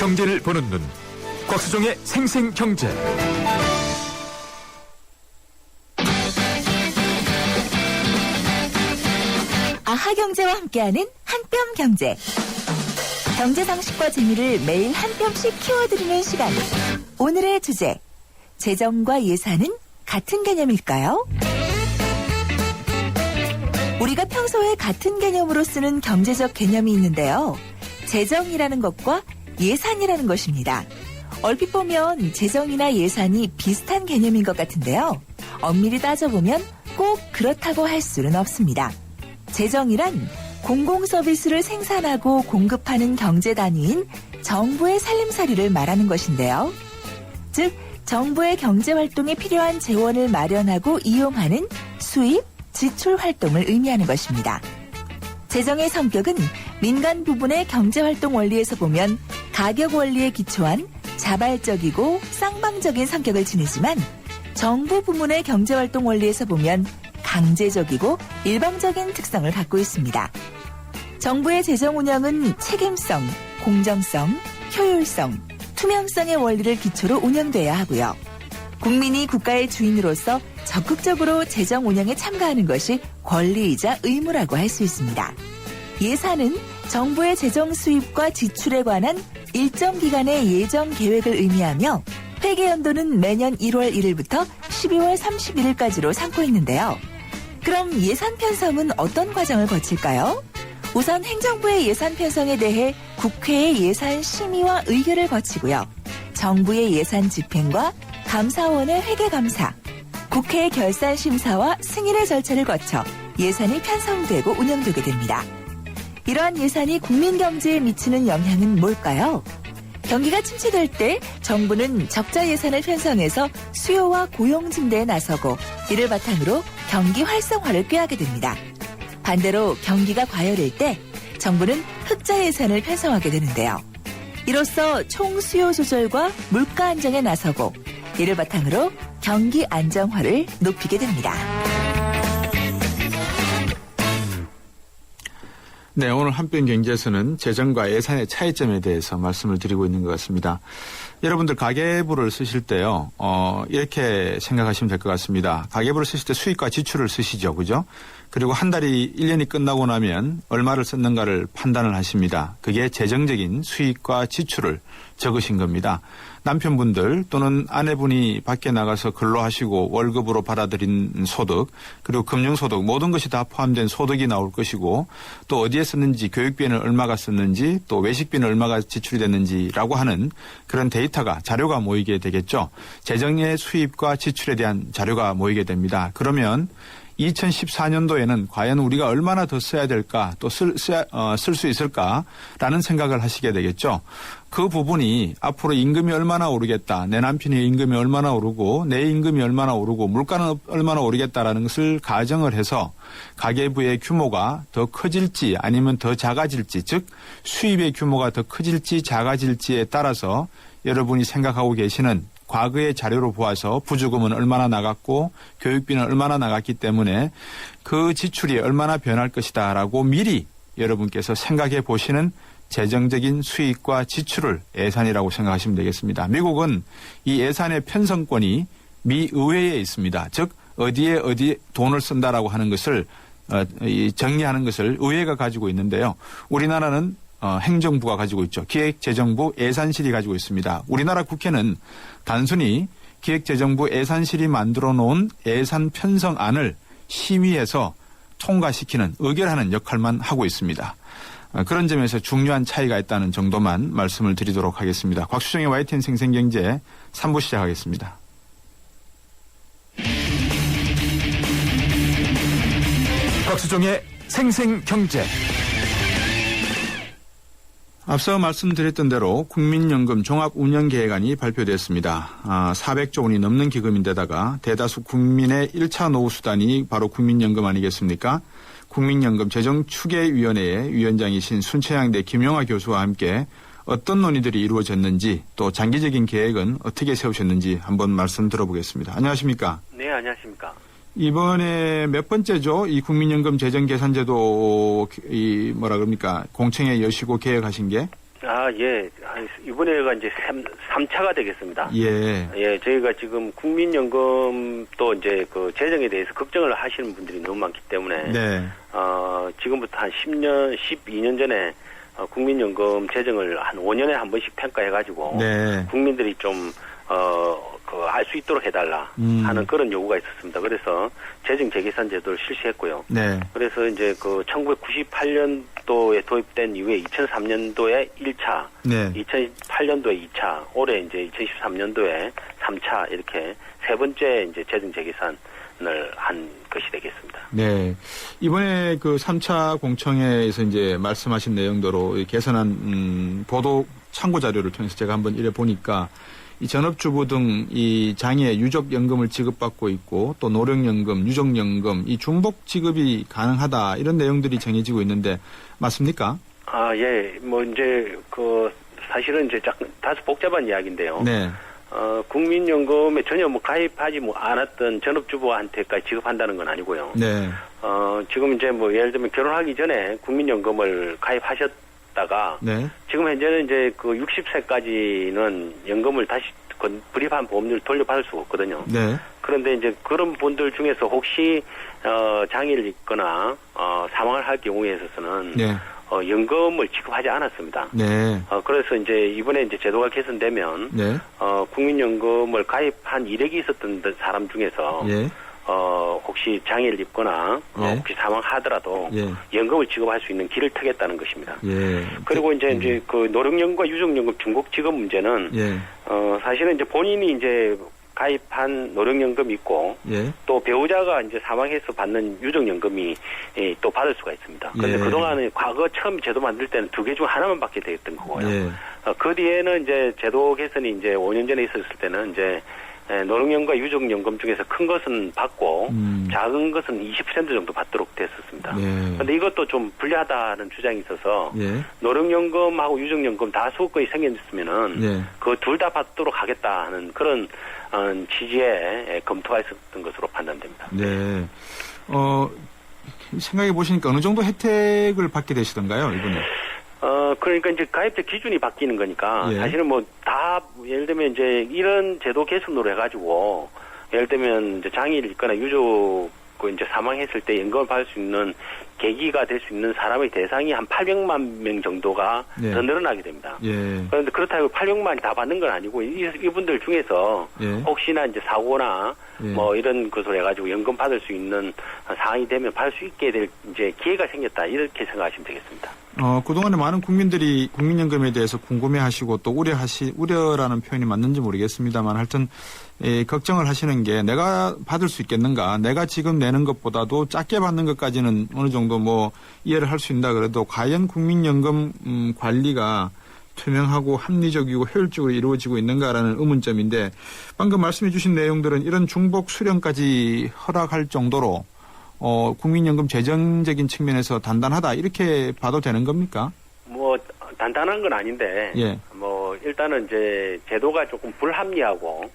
경제를 보는 눈, 곽수종의 생생경제. 아하경제와 함께하는 한뼘경제. 경제 상식과 재미를 매일 한 뼘씩 키워드리는 시간. 오늘의 주제, 재정과 예산은 같은 개념일까요? 우리가 평소에 같은 개념으로 쓰는 경제적 개념이 있는데요. 재정이라는 것과 예산이라는 것입니다. 얼핏 보면 재정이나 예산이 비슷한 개념인 것 같은데요. 엄밀히 따져보면 꼭 그렇다고 할 수는 없습니다. 재정이란 공공서비스를 생산하고 공급하는 경제 단위인 정부의 살림살이를 말하는 것인데요. 즉, 정부의 경제활동에 필요한 재원을 마련하고 이용하는 수입, 지출 활동을 의미하는 것입니다. 재정의 성격은 민간 부분의 경제활동 원리에서 보면 가격 원리에 기초한 자발적이고 쌍방적인 성격을 지니지만 정부 부문의 경제활동 원리에서 보면 강제적이고 일방적인 특성을 갖고 있습니다. 정부의 재정 운영은 책임성, 공정성, 효율성, 투명성의 원리를 기초로 운영돼야 하고요. 국민이 국가의 주인으로서 적극적으로 재정 운영에 참가하는 것이 권리이자 의무라고 할 수 있습니다. 예산은 정부의 재정 수입과 지출에 관한 일정 기간의 예정 계획을 의미하며 회계연도는 매년 1월 1일부터 12월 31일까지로 삼고 있는데요. 그럼 예산 편성은 어떤 과정을 거칠까요? 우선 행정부의 예산 편성에 대해 국회의 예산 심의와 의결을 거치고요. 정부의 예산 집행과 감사원의 회계감사, 국회의 결산 심사와 승인의 절차를 거쳐 예산이 편성되고 운영되게 됩니다. 이러한 예산이 국민 경제에 미치는 영향은 뭘까요? 경기가 침체될 때 정부는 적자 예산을 편성해서 수요와 고용 증대에 나서고 이를 바탕으로 경기 활성화를 꾀하게 됩니다. 반대로 경기가 과열일 때 정부는 흑자 예산을 편성하게 되는데요. 이로써 총수요 조절과 물가 안정에 나서고 이를 바탕으로 경기 안정화를 높이게 됩니다. 네, 오늘 한뼘경제에서는 재정과 예산의 차이점에 대해서 말씀을 드리고 있는 것 같습니다. 여러분들 가계부를 쓰실 때요, 이렇게 생각하시면 될 것 같습니다. 가계부를 쓰실 때 수입과 지출을 쓰시죠, 그죠? 그리고 한 달이 1년이 끝나고 나면 얼마를 썼는가를 판단을 하십니다. 그게 재정적인 수입과 지출을 적으신 겁니다. 남편분들 또는 아내분이 밖에 나가서 근로하시고 월급으로 받아들인 소득, 그리고 금융소득, 모든 것이 다 포함된 소득이 나올 것이고, 또 어디에 썼는지, 교육비는 얼마가 썼는지, 또 외식비는 얼마가 지출이 됐는지라고 하는 그런 데이터가, 자료가 모이게 되겠죠. 재정의 수입과 지출에 대한 자료가 모이게 됩니다. 그러면 2014년도에는 과연 우리가 얼마나 더 써야 될까, 또 쓸 수 있을까라는 생각을 하시게 되겠죠. 그 부분이 앞으로 임금이 얼마나 오르겠다, 내 남편의 임금이 얼마나 오르고 내 임금이 얼마나 오르고 물가는 얼마나 오르겠다라는 것을 가정을 해서 가계부의 규모가 더 커질지 아니면 더 작아질지, 즉 수입의 규모가 더 커질지 작아질지에 따라서 여러분이 생각하고 계시는 과거의 자료로 보아서 부주금은 얼마나 나갔고 교육비는 얼마나 나갔기 때문에 그 지출이 얼마나 변할 것이다라고 미리 여러분께서 생각해 보시는 재정적인 수입과 지출을 예산이라고 생각하시면 되겠습니다. 미국은 이 예산의 편성권이 미 의회에 있습니다. 즉 어디에 돈을 쓴다라고 하는 것을 정리하는 것을 의회가 가지고 있는데요. 우리나라는 행정부가 가지고 있죠. 기획재정부 예산실이 가지고 있습니다. 우리나라 국회는 단순히 기획재정부 예산실이 만들어 놓은 예산 편성안을 심의해서 통과시키는, 의결하는 역할만 하고 있습니다. 그런 점에서 중요한 차이가 있다는 정도만 말씀을 드리도록 하겠습니다. 곽수정의 YTN 생생경제 3부 시작하겠습니다. 곽수종의 생생경제. 앞서 말씀드렸던 대로 국민연금 종합운영계획안이 발표됐습니다. 400조 원이 넘는 기금인데다가 대다수 국민의 1차 노후수단이 바로 국민연금 아니겠습니까? 국민연금 재정추계위원회의 위원장이신 순채양대 김용하 교수와 함께 어떤 논의들이 이루어졌는지, 또 장기적인 계획은 어떻게 세우셨는지 한번 말씀 들어보겠습니다. 안녕하십니까? 네, 안녕하십니까? 이번에 몇 번째죠? 이 국민연금 재정계산제도 공청회 여시고 계획하신 게? 예. 이번에가 이제 3차가 되겠습니다. 예. 예, 저희가 지금 국민연금 또 이제 그 재정에 대해서 걱정을 하시는 분들이 너무 많기 때문에, 네. 지금부터 한 12년 전에 국민연금 재정을 한 5년에 한 번씩 평가해가지고, 네. 국민들이 좀, 알 수 있도록 해달라 하는 그런 요구가 있었습니다. 그래서 재정 재계산 제도를 실시했고요. 네. 그래서 이제 그 1998년도에 도입된 이후에 2003년도에 1차, 네. 2008년도에 2차, 올해 이제 2013년도에 3차 이렇게 세 번째 이제 재정 재계산을 한 것이 되겠습니다. 네. 이번에 그 3차 공청회에서 이제 말씀하신 내용대로 개선한 보도 참고 자료를 통해서 제가 한번 이래 보니까 이 전업주부 등 이 장애 유족연금을 지급받고 있고 또 노령연금, 유족연금 이 중복 지급이 가능하다 이런 내용들이 정해지고 있는데 맞습니까? 예. 뭐 이제 그 사실은 이제 다소 복잡한 이야기인데요. 네. 국민연금에 전혀 뭐 가입하지 않았던 전업주부한테까지 지급한다는 건 아니고요. 네. 지금 이제 뭐 예를 들면 결혼하기 전에 국민연금을 가입하셨다가 네. 지금 현재는 이제 그 60세까지는 연금을 다시 불입한 보험료를 돌려받을 수가 없거든요. 네. 그런데 이제 그런 분들 중에서 혹시 장애를 입거나 사망을 할 경우에 있어서는 네. 연금을 지급하지 않았습니다. 네. 그래서 이제 이번에 이제 제도가 개선되면 네. 국민연금을 가입한 이력이 있었던 사람 중에서 예. 혹시 장애를 입거나 예. 혹시 사망하더라도 예. 연금을 지급할 수 있는 길을 트겠다는 것입니다. 예. 그리고 이제 그 노령연금과 유족연금 중복 지급 문제는 예. 사실은 이제 본인이 이제 가입한 노령연금이 있고 예. 또 배우자가 이제 사망해서 받는 유족연금이 또 받을 수가 있습니다. 그런데 예. 그동안은 과거 처음 제도 만들 때는 두 개 중 하나만 받게 되었던 거고요. 예. 그 뒤에는 이제 제도 개선이 이제 5년 전에 있었을 때는 이제 노령연금과 유족연금 중에서 큰 것은 받고 작은 것은 20% 정도 받도록 됐었습니다. 그런데 예. 이것도 좀 불리하다는 주장이 있어서 예. 노령연금하고 유족연금 다수 건이 생겼으면은 예. 그 둘 다 받도록 하겠다 하는 그런 취지에 검토가 있었던 것으로 판단됩니다. 네. 생각해 보시니까 어느 정도 혜택을 받게 되시던가요, 이번에? 그러니까 이제 가입자 기준이 바뀌는 거니까 예. 사실은 뭐 다 예를 들면 이제 이런 제도 개선으로 해가지고 예를 들면 이제 장애를 입거나 유족 이제 사망했을 때 연금을 받을 수 있는 계기가 될 수 있는 사람의 대상이 한 800만 명 정도가 예. 더 늘어나게 됩니다. 예. 그런데 그렇다고 800만이 다 받는 건 아니고 이분들 중에서 예. 혹시나 이제 사고나 예. 뭐 이런 것을 해가지고 연금 받을 수 있는 상황이 되면 받을 수 있게 될 이제 기회가 생겼다 이렇게 생각하시면 되겠습니다. 그동안에 많은 국민들이 국민연금에 대해서 궁금해하시고 또 우려라는 표현이 맞는지 모르겠습니다만 하여튼 걱정을 하시는 게 내가 받을 수 있겠는가, 내가 지금 내는 것보다도 작게 받는 것까지는 어느 정도 뭐 이해를 할 수 있다 그래도 과연 국민연금 관리가 투명하고 합리적이고 효율적으로 이루어지고 있는가라는 의문점인데 방금 말씀해 주신 내용들은 이런 중복 수령까지 허락할 정도로 국민연금 재정적인 측면에서 단단하다 이렇게 봐도 되는 겁니까? 뭐 단단한 건 아닌데 예. 뭐 일단은 이제 제도가 조금 불합리하고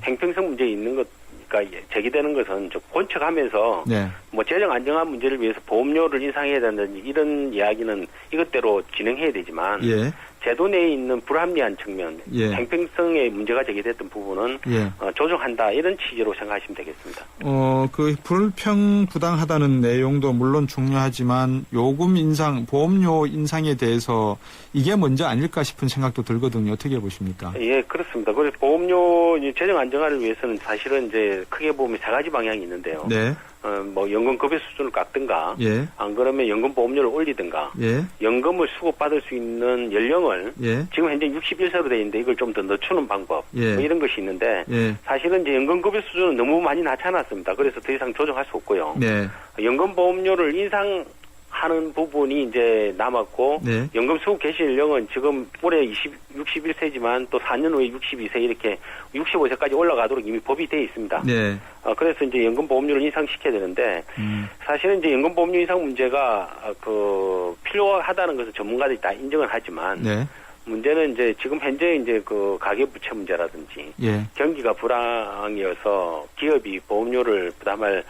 형평성 문제 있는 것가 제기되는 것은 좀 본척하면서 네. 뭐 재정 안정화 문제를 위해서 보험료를 인상해야 된다든지 이런 이야기는 이것대로 진행해야 되지만 예. 제도 내에 있는 불합리한 측면, 예. 형평성의 문제가 제기됐던 부분은 예. 조정한다 이런 취지로 생각하시면 되겠습니다. 그 불평부당하다는 내용도 물론 중요하지만 요금 인상, 보험료 인상에 대해서 이게 먼저 아닐까 싶은 생각도 들거든요. 어떻게 보십니까? 예, 그렇습니다. 그래서 보험료 재정 안정화를 위해서는 사실은 이제 크게 보면 세 가지 방향이 있는데요. 네. 뭐 연금급여 수준을 깎든가, 예. 안 그러면 연금 보험료를 올리든가, 예. 연금을 수급받을 수 있는 연령을 예. 지금 현재 61세로 돼 있는데 이걸 좀 더 늦추는 방법, 예. 뭐 이런 것이 있는데 예. 사실은 이제 연금급여 수준은 너무 많이 낮춰놨습니다. 그래서 더 이상 조정할 수 없고요. 네. 연금 보험료를 인상하는 부분이 이제 남았고, 네. 연금 수급 개시 연령은 지금 올해 61세지만 또 4년 후에 62세 이렇게 65세까지 올라가도록 이미 법이 되어 있습니다. 네. 그래서 이제 연금 보험료를 인상시켜야 되는데, 사실은 이제 연금 보험료 인상 문제가 필요하다는 것을 전문가들이 다 인정을 하지만, 네. 문제는 이제 지금 현재 이제 그 가계부채 문제라든지, 예. 경기가 불황이어서 기업이 보험료를 부담할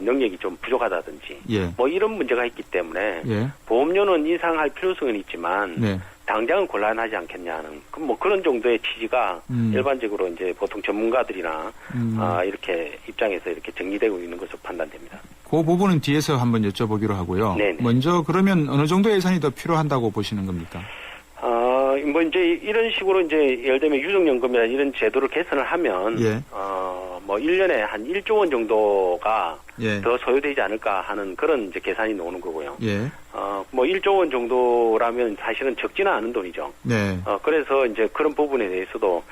능력이 좀 부족하다든지, 예. 뭐 이런 문제가 있기 때문에 예. 보험료는 인상할 필요성은 있지만 네. 당장은 곤란하지 않겠냐는 뭐 그런 정도의 취지가 일반적으로 이제 보통 전문가들이나 이렇게 입장에서 이렇게 정리되고 있는 것으로 판단됩니다. 그 부분은 뒤에서 한번 여쭤보기로 하고요. 네네. 먼저 그러면 어느 정도 예산이 더 필요한다고 보시는 겁니까? 뭐 이제 이런 식으로 이제 예를 들면 유족연금이나 이런 제도를 개선을 하면 예. 뭐 1년에 한 1조 원 정도가 예. 더 소요되지 않을까 하는 그런 이제 계산이 나오는 거고요. 예. 뭐 1조 원 정도라면 사실은 적지는 않은 돈이죠. 네. 그래서 이제 그런 부분에 대해서도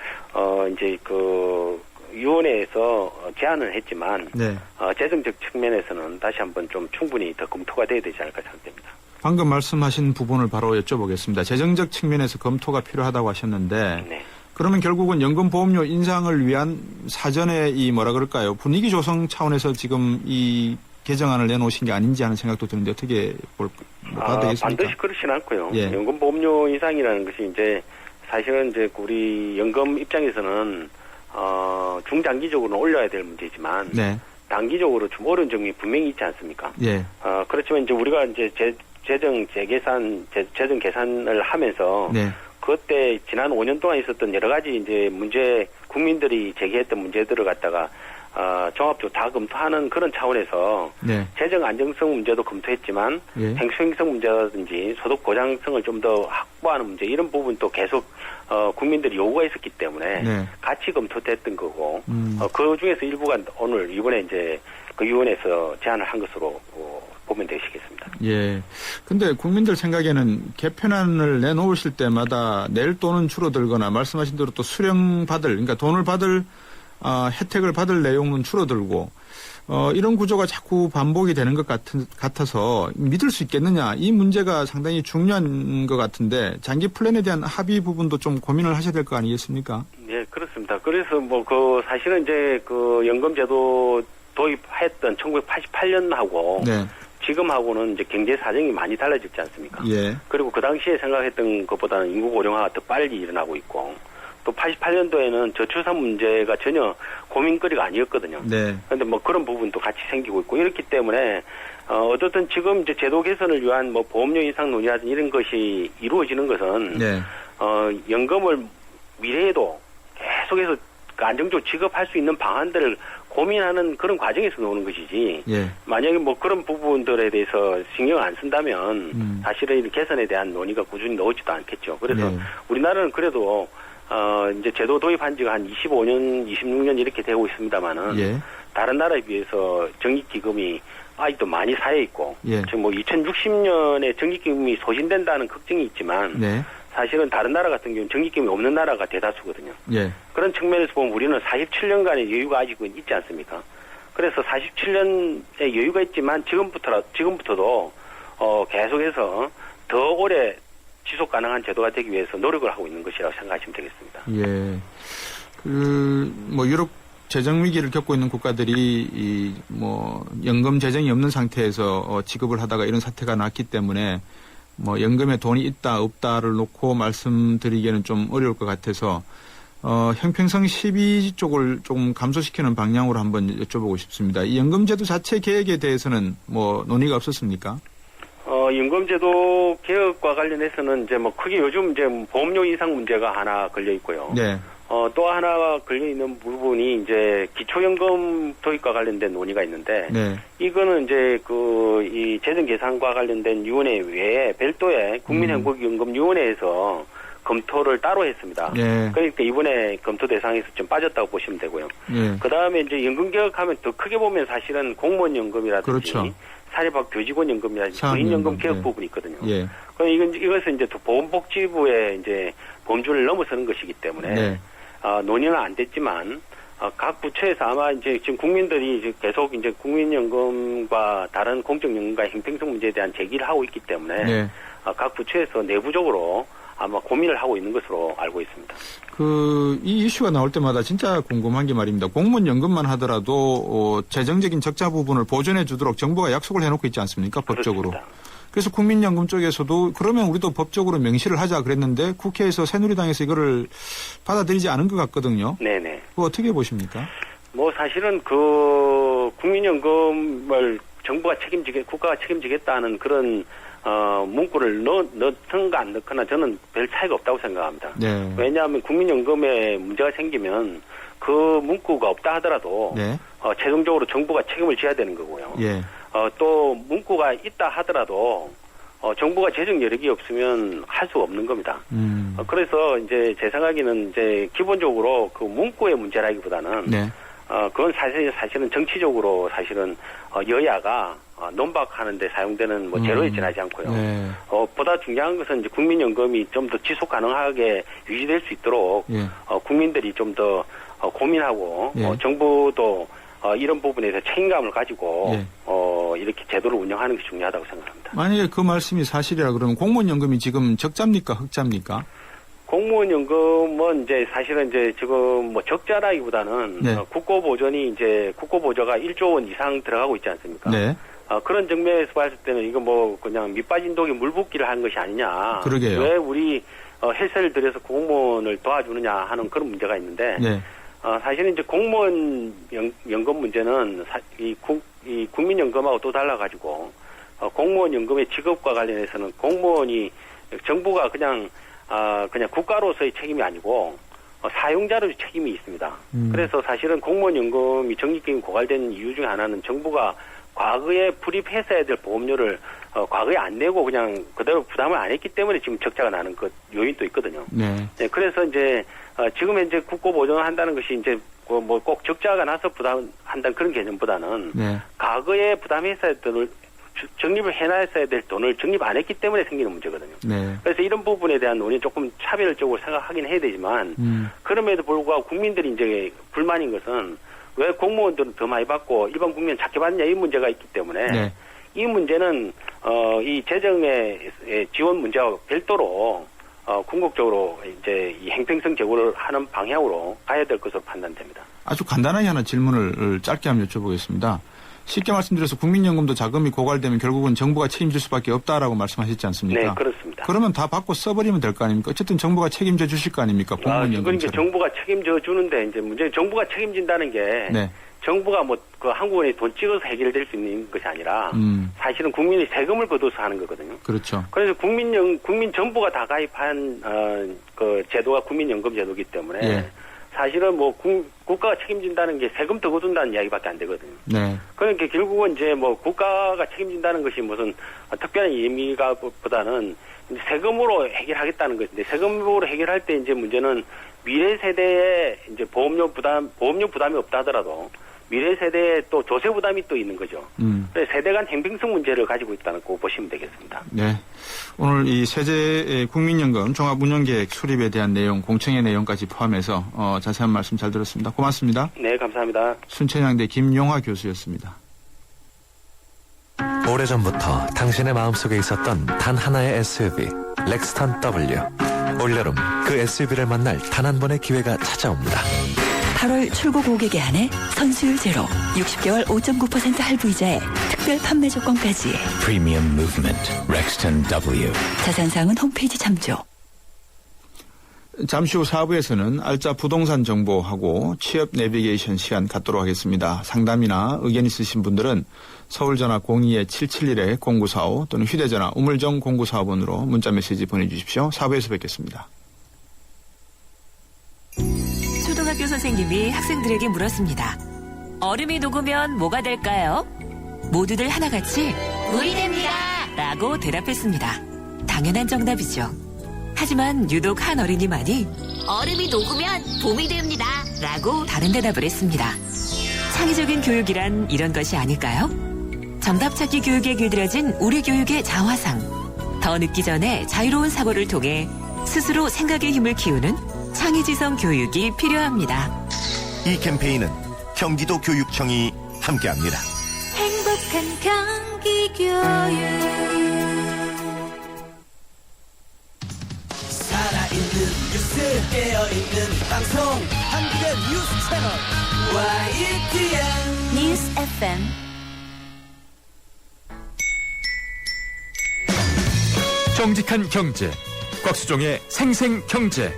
이제 그 위원회에서 제안을 했지만 네. 재정적 측면에서는 다시 한번 좀 충분히 더 검토가 돼야 되지 않을까 생각됩니다. 방금 말씀하신 부분을 바로 여쭤보겠습니다. 재정적 측면에서 검토가 필요하다고 하셨는데 네. 그러면 결국은 연금보험료 인상을 위한 사전에 이 뭐라 그럴까요? 분위기 조성 차원에서 지금 이 개정안을 내놓으신 게 아닌지 하는 생각도 드는데 어떻게 봐도 되겠습니까? 반드시 그렇진 않고요. 예. 연금보험료 인상이라는 것이 이제 사실은 이제 우리 연금 입장에서는 중장기적으로는 올려야 될 문제지만 네. 단기적으로 좀 어려운 점이 분명히 있지 않습니까? 예. 그렇지만 이제 우리가 이제 재정 계산을 하면서 네. 그때 지난 5년 동안 있었던 여러 가지 이제 문제, 국민들이 제기했던 문제들을 갖다가 종합적으로 다 검토하는 그런 차원에서 네. 재정 안정성 문제도 검토했지만 예. 행수행성 문제라든지 소득 보장성을 좀 더 확보하는 문제 이런 부분도 계속 국민들이 요구가 있었기 때문에 네. 같이 검토됐던 거고 그 중에서 일부가 오늘 이번에 이제 그 위원회에서 제안을 한 것으로 보면 되시겠습니다. 예. 근데 국민들 생각에는 개편안을 내놓으실 때마다 낼 돈은 줄어들거나 말씀하신 대로 또 그러니까 돈을 받을 혜택을 받을 내용은 줄어들고 이런 구조가 자꾸 반복이 되는 것 같아서 믿을 수 있겠느냐 이 문제가 상당히 중요한 것 같은데 장기 플랜에 대한 합의 부분도 좀 고민을 하셔야 될 거 아니겠습니까? 네, 그렇습니다. 그래서 뭐 그 사실은 이제 그 연금제도 도입했던 1988년하고 네. 지금하고는 이제 경제 사정이 많이 달라졌지 않습니까? 예. 그리고 그 당시에 생각했던 것보다는 인구 고령화가 더 빨리 일어나고 있고 또 88년도에는 저출산 문제가 전혀 고민거리가 아니었거든요. 네. 그런데 뭐 그런 부분도 같이 생기고 있고 이렇기 때문에 어쨌든 지금 이제 제도 개선을 위한 뭐 보험료 인상 논의라든지 이런 것이 이루어지는 것은 네. 연금을 미래에도 계속해서 안정적으로 지급할 수 있는 방안들을 고민하는 그런 과정에서 나오는 것이지. 예. 만약에 뭐 그런 부분들에 대해서 신경을 안 쓴다면 사실은 이 개선에 대한 논의가 꾸준히 나오지도 않겠죠. 그래서 네. 우리나라는 그래도 이제 제도 도입한 지가 한 25년, 26년 이렇게 되고 있습니다만은 예. 다른 나라에 비해서 적립기금이 아직도 많이 쌓여 있고 예. 지금 뭐 2060년에 적립기금이 소진된다는 걱정이 있지만 네. 사실은 다른 나라 같은 경우는 적립기금이 없는 나라가 대다수거든요. 예. 그런 측면에서 보면 우리는 47년간의 여유가 아직은 있지 않습니까? 그래서 47년의 여유가 있지만 지금부터도 계속해서 더 오래 지속 가능한 제도가 되기 위해서 노력을 하고 있는 것이라고 생각하시면 되겠습니다. 예. 뭐 유럽 재정 위기를 겪고 있는 국가들이 뭐 연금 재정이 없는 상태에서 지급을 하다가 이런 사태가 났기 때문에 뭐 연금에 돈이 있다 없다를 놓고 말씀드리기에는 좀 어려울 것 같아서 형평성 시비 쪽을 조금 감소시키는 방향으로 한번 여쭤보고 싶습니다. 이 연금제도 자체 계획에 대해서는 뭐 논의가 없었습니까? 연금제도 개혁과 관련해서는 이제 뭐 크게 요즘 이제 보험료 인상 문제가 하나 걸려 있고요. 네. 또 하나 걸려 있는 부분이 이제 기초연금 도입과 관련된 논의가 있는데, 네. 이거는 이제 이 재정 계산과 관련된 위원회 외에 별도의 국민행복연금위원회에서 검토를 따로 했습니다. 네. 그러니까 이번에 검토 대상에서 좀 빠졌다고 보시면 되고요. 네. 그 다음에 이제 연금 개혁하면 더 크게 보면 사실은 공무원 연금이라든지 그렇죠. 사립학 교직원 연금이라든지 사학연금, 군인연금 개혁 네. 부분이 있거든요. 예. 이것은 이제 보건복지부의 이제 범주를 넘어서는 것이기 때문에 네. 논의는 안 됐지만 각 부처에서 아마 이제 지금 국민들이 이제 계속 이제 국민연금과 다른 공적연금과 형평성 문제에 대한 제기를 하고 있기 때문에 네. 각 부처에서 내부적으로 아마 고민을 하고 있는 것으로 알고 있습니다. 이 이슈가 나올 때마다 진짜 궁금한 게 말입니다. 공무원 연금만 하더라도 재정적인 적자 부분을 보존해 주도록 정부가 약속을 해놓고 있지 않습니까? 법적으로. 그렇습니다. 그래서 국민연금 쪽에서도 그러면 우리도 법적으로 명시를 하자 그랬는데 국회에서 새누리당에서 이거를 받아들이지 않은 것 같거든요. 네네. 그거 어떻게 보십니까? 뭐 사실은 국민연금을 국가가 책임지겠다는 그런 문구를 넣든가 안 넣거나 저는 별 차이가 없다고 생각합니다. 네. 왜냐하면 국민연금에 문제가 생기면 그 문구가 없다 하더라도 네. 최종적으로 정부가 책임을 져야 되는 거고요. 예. 또 문구가 있다 하더라도 정부가 재정 여력이 없으면 할 수가 없는 겁니다. 그래서 이제 제 생각에는 이제 기본적으로 그 문구의 문제라기보다는 네. 그건 사실은 정치적으로 사실은 여야가 논박하는데 사용되는 뭐 제로에 지나지 않고요. 네. 보다 중요한 것은 이제 국민연금이 좀 더 지속 가능하게 유지될 수 있도록 예. 국민들이 좀 더 고민하고 예. 정부도 이런 부분에 대해서 책임감을 가지고 예. 이렇게 제도를 운영하는 게 중요하다고 생각합니다. 만약에 그 말씀이 사실이라 그러면 공무원연금이 지금 적자입니까? 흑자입니까? 공무원연금은 이제 사실은 이제 지금 뭐 적자라기보다는 네. 국고보조가 1조 원 이상 들어가고 있지 않습니까? 네. 그런 측면에서 봤을 때는 이거 뭐 그냥 밑빠진 독에 물 붓기를 한 것이 아니냐. 그러게요. 왜 우리 헬스를 들여서 공무원을 도와주느냐 하는 그런 문제가 있는데 네. 사실은 이제 공무원 연금 문제는 이 국민연금하고 또 달라가지고 공무원 연금의 직업과 관련해서는 공무원이 정부가 그냥 국가로서의 책임이 아니고 사용자로의 책임이 있습니다. 그래서 사실은 공무원 연금이 적립금이 고갈된 이유 중에 하나는 정부가 과거에 불입했어야 될 보험료를 과거에 안 내고 그냥 그대로 부담을 안 했기 때문에 지금 적자가 나는 그 요인도 있거든요. 네. 네, 그래서 이제 지금 현재 국고 보존을 한다는 것이 이제 뭐 꼭 적자가 나서 부담한다는 그런 개념보다는 네. 과거에 부담했어야 될 돈을 적립을 해놨어야 될 돈을 적립 안 했기 때문에 생기는 문제거든요. 네. 그래서 이런 부분에 대한 논의 조금 차별적으로 생각하긴 해야 되지만 그럼에도 불구하고 국민들이 이제 불만인 것은 왜 공무원들은 더 많이 받고 일반 국민은 작게 받느냐 이 문제가 있기 때문에 네. 이 문제는 이 재정의 지원 문제와 별도로 궁극적으로 이제 이 행평성 제고를 하는 방향으로 가야 될 것으로 판단됩니다. 아주 간단하게 하나 질문을 짧게 한번 여쭤보겠습니다. 쉽게 말씀드려서 국민연금도 자금이 고갈되면 결국은 정부가 책임질 수밖에 없다라고 말씀하셨지 않습니까? 네, 그렇습니다. 그러면 다 받고 써버리면 될 거 아닙니까? 어쨌든 정부가 책임져 주실 거 아닙니까? 공무원연금. 그러니까 정부가 책임져 주는데 이제 문제는 정부가 책임진다는 게 네. 정부가 뭐 그 한국은행에 돈 찍어서 해결될 수 있는 것이 아니라 사실은 국민이 세금을 걷어서 하는 거거든요. 그렇죠. 그래서 국민 전부가 다 가입한 그 제도가 국민연금 제도이기 때문에 예. 사실은 뭐 국가가 책임진다는 게 세금 더 거둔다는 이야기밖에 안 되거든요. 네. 그러니까 결국은 이제 뭐 국가가 책임진다는 것이 무슨 특별한 의미가 보다는 이제 세금으로 해결하겠다는 것인데 세금으로 해결할 때 이제 문제는 미래 세대에 이제 보험료 부담이 없다 하더라도 미래 세대에 또 조세 부담이 또 있는 거죠. 그래서 세대 간 행평성 문제를 가지고 있다는 거 보시면 되겠습니다. 네. 오늘 이 세제 국민연금 종합운영계획 수립에 대한 내용, 공청회 내용까지 포함해서 자세한 말씀 잘 들었습니다. 고맙습니다. 네, 감사합니다. 순천향대 김용화 교수였습니다. 오래전부터 당신의 마음속에 있었던 단 하나의 SUV, 렉스턴 W. 올여름 그 SUV를 만날 단 한 번의 기회가 찾아옵니다. 8월 출고 고객에 한해 선수율 제로, 60개월 5.9% 할부이자에 특별 판매 조건까지. 프리미엄 무브먼트 렉스턴 W. 자세한사항은 홈페이지 참조. 잠시 후 4부에서는 알짜 부동산 정보하고 취업 내비게이션 시간 갖도록 하겠습니다. 상담이나 의견 있으신 분들은 서울전화 02-771-0945 또는 휴대전화 우물정 0945번으로 문자메시지 보내주십시오. 4부에서 뵙겠습니다. 초등학교 선생님이 학생들에게 물었습니다. 얼음이 녹으면 뭐가 될까요? 모두들 하나같이 물이 됩니다 라고 대답했습니다. 당연한 정답이죠. 하지만 유독 한 어린이만이 얼음이 녹으면 봄이 됩니다 라고 다른 대답을 했습니다. 창의적인 교육이란 이런 것이 아닐까요? 정답 찾기 교육에 길들여진 우리 교육의 자화상. 더 늦기 전에 자유로운 사고를 통해 스스로 생각의 힘을 키우는 창의지성 교육이 필요합니다. 이 캠페인은 경기도 교육청이 함께합니다. 행복한 경기 교육. 살아있는 뉴스 깨어있는 방송 한국의 뉴스 채널 YTN 뉴스 FM. 정직한 경제 곽수종의 생생경제.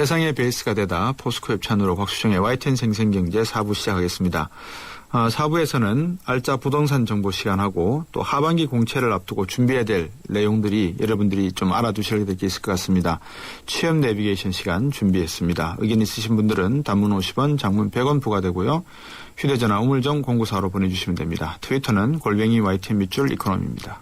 세상의 베이스가 되다 포스코 협찬으로 곽수정의 YTN 생생경제 4부 시작하겠습니다. 4부에서는 알짜 부동산 정보 시간하고 또 하반기 공채를 앞두고 준비해야 될 내용들이 여러분들이 좀 알아두셔야 될 게 있을 것 같습니다. 취업 내비게이션 시간 준비했습니다. 의견 있으신 분들은 단문 50원, 장문 100원 부과되고요. 휴대전화 우물정 0945로 보내주시면 됩니다. 트위터는 YTN 밑줄 이코노미입니다.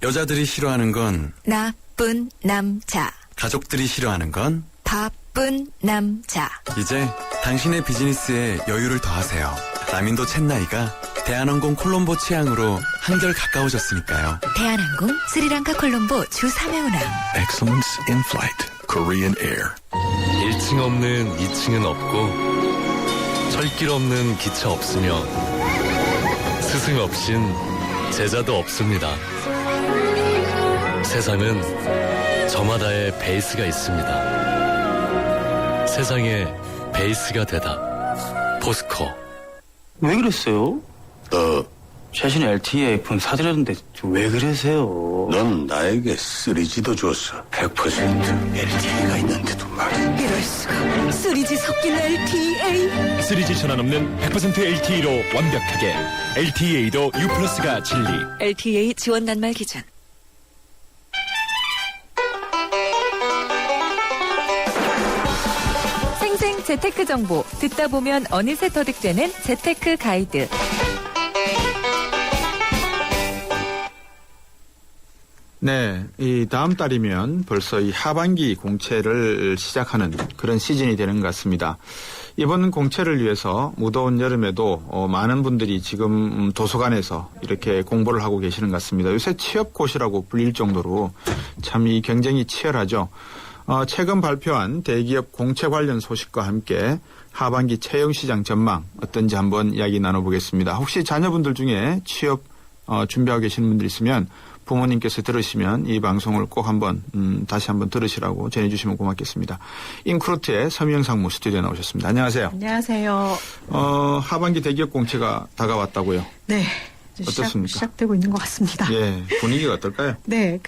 여자들이 싫어하는 건 나쁜 남자. 가족들이 싫어하는 건 바쁜 남자. 이제 당신의 비즈니스에 여유를 더하세요. 라민도 챗나이가 대한항공 콜롬보 취향으로 한결 가까워졌으니까요. 대한항공 스리랑카 콜롬보 주 3회 운항. Excellence in Flight, Korean Air. 1층 없는 2층은 없고 철길 없는 기차 없으며 스승 없인 제자도 없습니다. 세상은 저마다의 베이스가 있습니다. 세상에 베이스가 되다. 포스코. 왜 그랬어요? 최신 LTE 아이폰 사드렸는데 왜 그러세요? 넌 나에게 3G도 줬어. 100% LTE가 있는데도 말이야. 이럴 수가. 3G 섞인 LTE. 3G 전환 없는 100% LTE로 완벽하게 LTE도 U+가 진리. LTE 지원 낱말 기준. 생생 재테크 정보 듣다 보면 어느새 터득되는 재테크 가이드. 네, 이 다음 달이면 벌써 이 하반기 공채를 시작하는 그런 시즌이 되는 것 같습니다. 이번 공채를 위해서 무더운 여름에도 많은 분들이 지금 도서관에서 이렇게 공부를 하고 계시는 것 같습니다. 요새 취업고시라고 불릴 정도로 참 이 경쟁이 치열하죠. 최근 발표한 대기업 공채 관련 소식과 함께 하반기 채용시장 전망 어떤지 한번 이야기 나눠보겠습니다. 혹시 자녀분들 중에 취업 준비하고 계시는 분들 있으면 부모님께서 들으시면 이 방송을 꼭 한번 다시 한번 들으시라고 전해주시면 고맙겠습니다. 인크루트의 서명상무 스튜디오에 나오셨습니다. 안녕하세요. 안녕하세요. 하반기 대기업 공채가 다가왔다고요? 네. 어떻습니까? 시작되고 있는 것 같습니다. 예, 분위기가 어떨까요? 네,